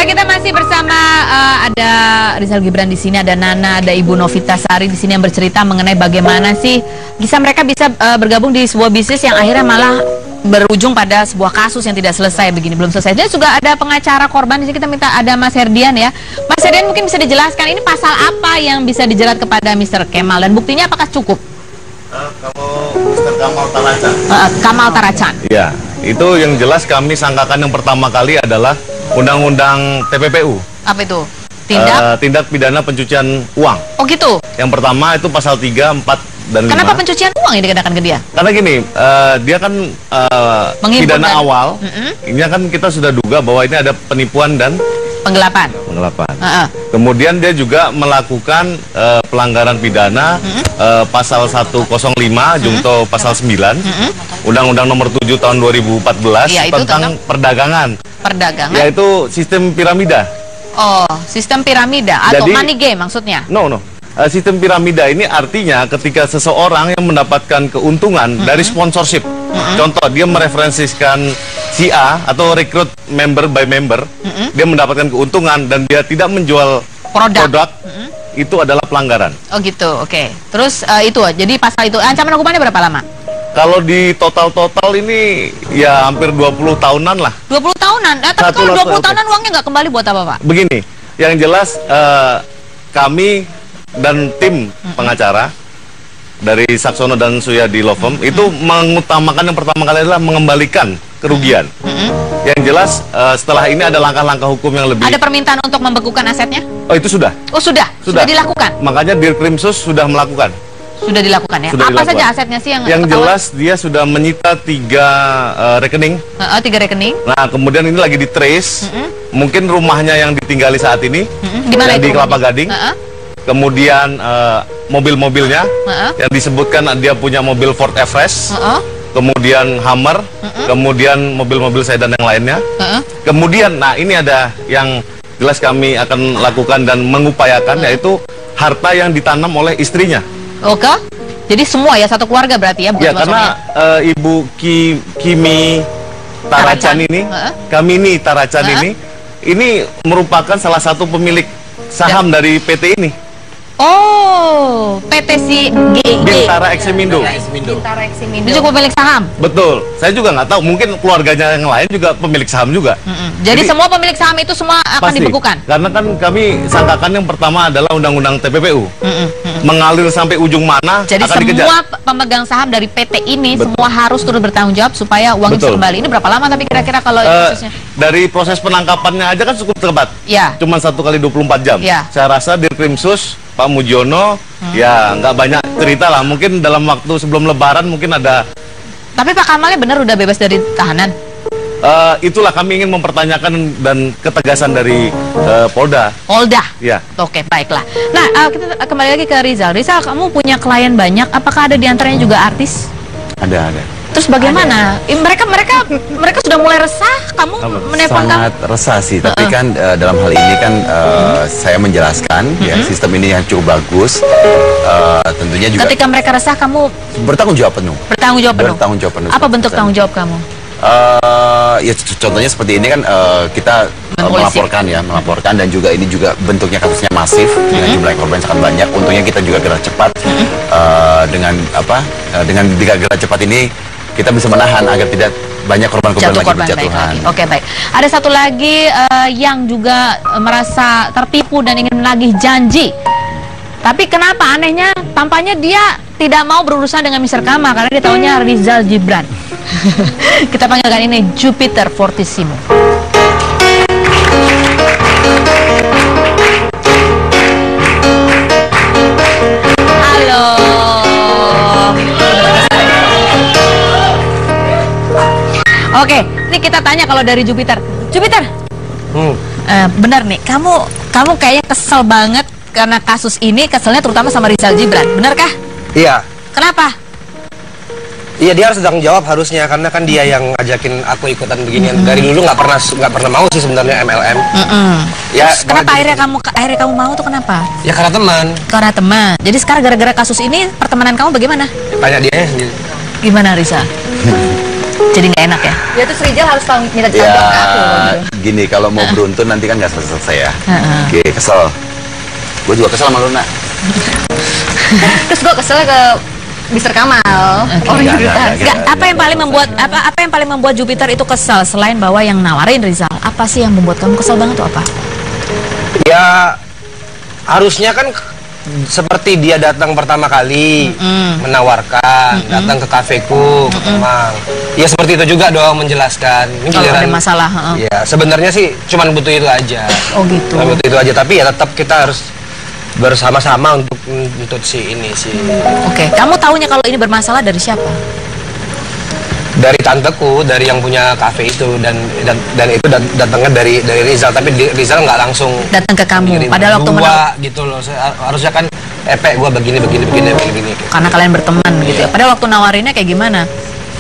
Baik, kita masih bersama ada Rizal Gibran di sini, ada Nana, ada Ibu Novita Sari di sini yang bercerita mengenai bagaimana sih mereka bisa bergabung di sebuah bisnis yang akhirnya malah berujung pada sebuah kasus yang tidak selesai begini, belum selesai. Dan juga ada pengacara korban di sini, kita minta ada Mas Herdian ya. Mas Herdian mungkin bisa dijelaskan ini pasal apa yang bisa dijerat kepada Mr. Kemal dan buktinya apakah cukup? Kalau Mr. Kamal Taracan. Kamal Taracan. Ya, itu yang jelas kami sangkakan yang pertama kali adalah Undang-Undang TPPU. Apa itu? Tindak pidana pencucian uang. Oh gitu? Yang pertama itu pasal 3, 4, dan 5. Kenapa pencucian uang yang dikenakan ke dia? Karena gini, dia kan pidana awal. Ini kan kita sudah duga bahwa ini ada penipuan dan penggelapan. Kemudian dia juga melakukan pelanggaran pidana pasal 105 Jungto pasal 9 Undang-Undang nomor 7 tahun 2014 ya, tentang perdagangan. Yaitu sistem piramida. Oh, sistem piramida atau jadi, money game maksudnya? No. Sistem piramida ini artinya ketika seseorang yang mendapatkan keuntungan dari sponsorship. Contoh, dia mereferensikan si A atau rekrut member by member, dia mendapatkan keuntungan dan dia tidak menjual produk, itu adalah pelanggaran. Oh gitu, oke. Terus itu, jadi pasal itu ancaman hukumannya berapa lama? Kalau di total ini ya hampir 20 tahunan lah. 20 tahunan? Tapi kalau 20 tahunan uangnya nggak kembali buat apa, Pak? Begini, yang jelas kami dan tim pengacara dari Saksono dan Suyadi Law Firm itu mengutamakan yang pertama kali adalah mengembalikan kerugian. Yang jelas setelah ini ada langkah-langkah hukum yang lebih. Ada permintaan untuk membekukan asetnya? Oh, itu sudah. Oh, sudah dilakukan. Makanya Dirkrimsus sudah melakukan. Sudah dilakukan ya. Apa saja asetnya sih yang jelas dia sudah menyita 3 rekening. 3 rekening. Nah, kemudian ini lagi di-trace. Mungkin rumahnya yang ditinggali saat ini di mana itu? Di Kelapa Gading. Kemudian mobil-mobilnya yang disebutkan dia punya mobil Ford Everest, kemudian Hummer, kemudian mobil-mobil sedan yang lainnya. Kemudian, nah ini ada yang jelas kami akan lakukan dan mengupayakan, yaitu harta yang ditanam oleh istrinya. Oke, jadi semua ya, satu keluarga berarti ya? Ya, karena Ibu Kimi Taracan ini, Kamini Taracan ini merupakan salah satu pemilik saham dari PT ini. Oh, PT si Bintara Eksimindo. Itu juga pemilik saham? Betul. Saya juga nggak tahu, mungkin keluarganya yang lain juga pemilik saham juga. Jadi semua pemilik saham itu semua akan dibekukan? Karena kan kami sangkakan yang pertama adalah Undang-Undang TPPU. Mengalir sampai ujung mana jadi akan dikejar. Semua pemegang saham dari PT ini semua harus turut bertanggung jawab supaya uang itu kembali. Ini berapa lama tapi kira-kira kalau prosesnya? Dari proses penangkapannya aja kan cukup cepat. Ya. Cuma 1 kali 24 jam. Ya. Saya rasa Dirkrimsus Pak Mujiono ya nggak banyak cerita lah. Mungkin dalam waktu sebelum Lebaran mungkin ada. Tapi Pak Kamalnya benar udah bebas dari tahanan? Itulah kami ingin mempertanyakan dan ketegasan dari Polda. Ya. Oke, baiklah. Nah, kita kembali lagi ke Rizal. Rizal, kamu punya klien banyak. Apakah ada diantaranya juga artis? Ada. Terus bagaimana? Mereka sudah mulai resah. Kamu menelpon sangat resah sih. Tapi kan dalam hal ini kan saya menjelaskan ya sistem ini yang cukup bagus. Tentunya juga. Ketika mereka resah, kamu bertanggung jawab penuh. Bertanggung jawab penuh. Apa bentuk tanggung jawab kamu? Ya contohnya seperti ini kan kita melaporkan dan juga ini juga bentuknya kasusnya masif dengan jumlah korban sangat banyak. Untungnya kita juga gerak cepat dengan gerak cepat ini kita bisa menahan agar tidak banyak korban-korban lagi berjatuhan. Oke, baik. Ada satu lagi yang juga merasa tertipu dan ingin menagih janji. Tapi kenapa anehnya tampaknya dia tidak mau berurusan dengan Mr. Kamal karena dia tahunya Rizal Gibran. Kita panggilkan ini Jupiter Fortissimo. Halo. Oke, ini kita tanya kalau dari Jupiter. Jupiter, benar nih, kamu kayaknya kesel banget karena kasus ini, keselnya terutama sama Rizal Gibran, benarkah? Iya. Kenapa? Iya, dia harus tanggung jawab harusnya, karena kan dia yang ngajakin aku ikutan beginian. Dari dulu nggak pernah mau sih sebenarnya MLM. Ya. Terus kenapa akhirnya kamu mau tuh kenapa? Ya karena teman. Karena teman. Jadi sekarang gara-gara kasus ini pertemanan kamu bagaimana? Tanya dia. Gimana Risa? Jadi nggak enak ya? Ya terus Rizal harus minta ditabrak ke aku gitu. Gini, kalau mau beruntun nanti kan nggak selesai ya. Oke, kesel. Gue juga kesel sama Luna. Terus gue keselnya ke Mr. Kamal. Apa yang paling membuat Jupiter itu kesel selain bahwa yang nawarin Rizal? Apa sih yang membuat kamu kesel banget tuh apa? Ya harusnya kan seperti dia datang pertama kali menawarkan, datang ke kafeku, ke Kemang. Ya seperti itu juga dong menjelaskan. Ini kalau ada masalah. Ya sebenarnya sih cuman butuh itu aja. Oh gitu. Cuman butuh itu aja, tapi ya tetap kita harus bersama-sama untuk si ini sih. Oke, kamu taunya kalau ini bermasalah dari siapa? Dari tanteku, dari yang punya kafe itu, dan itu datangnya dari Rizal, tapi Rizal nggak langsung datang ke kamu. Padahal waktu gitu loh, harusnya kan gue begini. Karena kalian berteman gitu ya. Padahal waktu nawarinnya kayak gimana?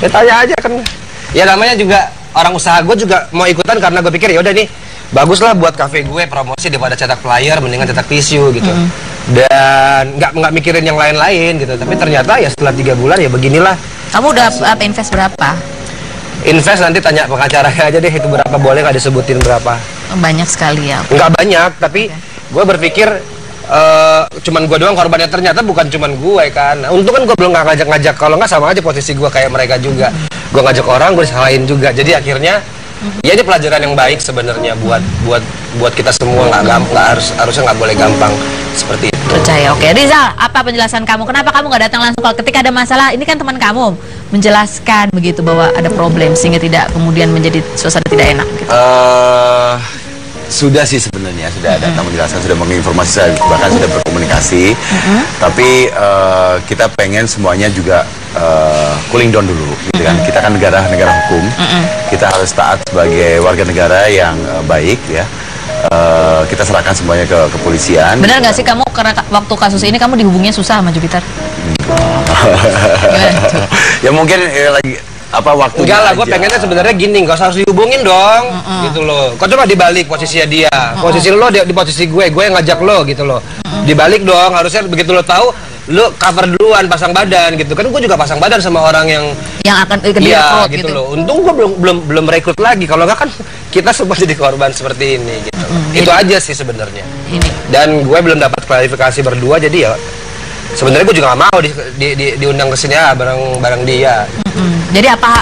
Ya tanya aja kan. Ya namanya juga orang usaha, gue juga mau ikutan karena gue pikir ya udah nih baguslah buat kafe gue promosi daripada cetak flyer, mendingan cetak tisu gitu. Dan nggak mikirin yang lain-lain gitu. Tapi ternyata ya setelah 3 bulan ya beginilah. Kamu udah invest berapa? Invest nanti tanya pengacaranya aja deh, itu berapa, boleh nggak disebutin berapa? Banyak sekali ya. Nggak banyak, tapi gue berpikir cuman gue doang korbannya, ternyata bukan cuman gue kan. Untung kan gue belum nggak ngajak-ngajak, kalau nggak sama aja posisi gue kayak mereka juga. Gue ngajak orang, gue disalahin juga. Jadi akhirnya ya ini pelajaran yang baik sebenarnya buat kita semua. Harusnya nggak boleh gampang seperti itu. Percaya. Oke, Rizal, apa penjelasan kamu? Kenapa kamu nggak datang langsung kalau ketika ada masalah? Ini kan teman kamu menjelaskan begitu bahwa ada problem sehingga tidak kemudian menjadi suasana tidak enak gitu. Sudah sih sebenarnya, sudah ada menjelaskan, sudah menginformasi, bahkan sudah berkomunikasi. Tapi kita pengen semuanya juga cooling down dulu, gitu kan. Kita kan negara hukum, kita harus taat sebagai warga negara yang baik ya. Kita serahkan semuanya ke kepolisian. Benar nggak sih kamu karena waktu kasus ini kamu dihubungnya susah sama Jupiter? Ya mungkin lagi waktu. Enggak lah, gue pengennya sebenarnya gini, kau harus dihubungin dong, gitu loh. Kau coba dibalik posisinya dia, posisi lo di posisi gue yang ngajak lo gitu loh. Dibalik dong, harusnya begitu lo tahu, lo cover duluan, pasang badan gitu kan. Gue juga pasang badan sama orang yang akan direkrut gitu loh. Untung gue belum rekrut lagi, kalau nggak kan kita semua jadi korban seperti ini gitu. Itu aja sih sebenarnya. Dan gue belum dapat klarifikasi berdua, jadi ya sebenarnya gue juga nggak mau diundang ke sini ya bareng dia. Jadi apa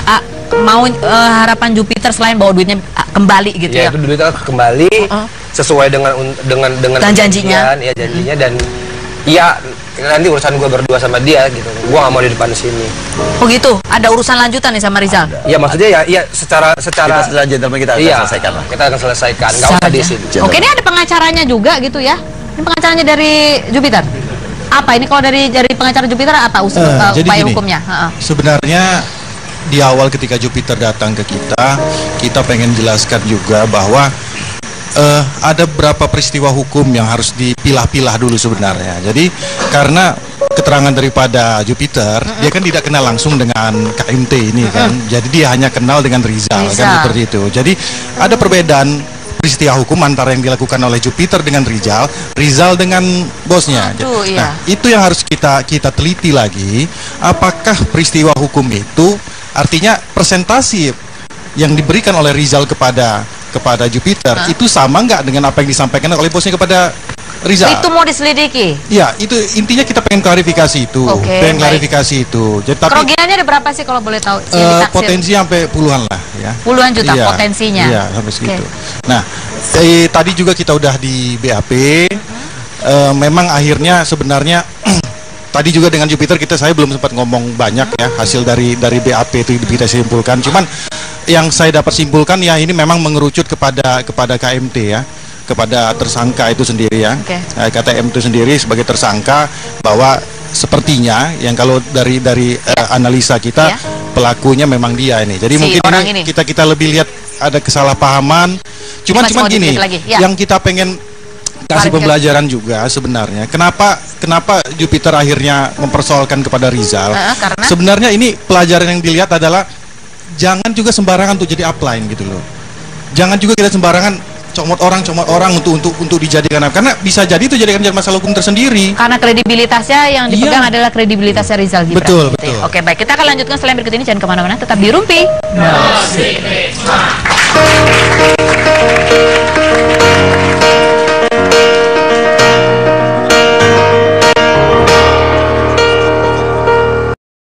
mau harapan Jupiter selain bawa duitnya kembali gitu ya? Ya itu duitnya kembali sesuai dengan dan janjinya. Ya janjinya, dan ya nanti urusan gue berdua sama dia gitu. Gue nggak mau di depan sini. Oh gitu. Ada urusan lanjutan nih sama Rizal? Ya maksudnya ya secara kita setelah gentleman kita akan selesaikan lah. Kita akan selesaikan. Nggak usah di sini. Oke, ini ada pengacaranya juga gitu ya? Ini pengacaranya dari Jupiter. Apa ini kalau dari pengacara Jupiter apa upaya hukumnya? Sebenarnya di awal ketika Jupiter datang ke kita pengen jelaskan juga bahwa ada beberapa peristiwa hukum yang harus dipilah-pilah dulu sebenarnya. Jadi karena keterangan daripada Jupiter, dia kan tidak kenal langsung dengan KMT ini kan. Jadi dia hanya kenal dengan Rizal. Kan seperti itu. Jadi ada perbedaan peristiwa hukum antara yang dilakukan oleh Jupiter dengan Rizal dengan bosnya. Nah, itu yang harus kita teliti lagi. Apakah peristiwa hukum itu artinya presentasi yang diberikan oleh Rizal kepada Jupiter itu sama nggak dengan apa yang disampaikan oleh bosnya kepada Rizal? Itu mau diselidiki. Ya, itu intinya kita pengen klarifikasi itu. Pengen klarifikasi itu. Jadi kerugiannya ada berapa sih kalau boleh tahu? Potensi sampai puluhan lah ya. Puluhan juta potensinya. Iya, sampai segitu. Nah, tadi juga kita udah di BAP. Memang akhirnya sebenarnya tadi juga dengan Jupiter saya belum sempat ngomong banyak ya hasil dari BAP itu kita simpulkan. Cuman yang saya dapat simpulkan ya ini memang mengerucut kepada KMT ya, kepada tersangka itu sendiri ya. KTM itu sendiri sebagai tersangka, bahwa sepertinya yang kalau dari analisa kita pelakunya memang dia ini. Jadi mungkin ini kita lebih lihat ada kesalahpahaman. Cuman gini, yang kita pengen kasih pembelajaran juga sebenarnya. Kenapa Jupiter akhirnya mempersoalkan kepada Rizal? Karena sebenarnya ini pelajaran yang dilihat adalah jangan juga sembarangan untuk jadi upline gitu loh. Jangan juga kita sembarangan comot orang untuk dijadikan apa? Karena bisa jadi itu jadikan masalah hukum tersendiri. Karena kredibilitasnya yang dipegang adalah kredibilitasnya Rizal Gibran. Betul, gitu betul. Ya. Oke, baik. Kita akan lanjutkan setelah berikut ini. Jangan kemana-mana, tetap di Rumpi.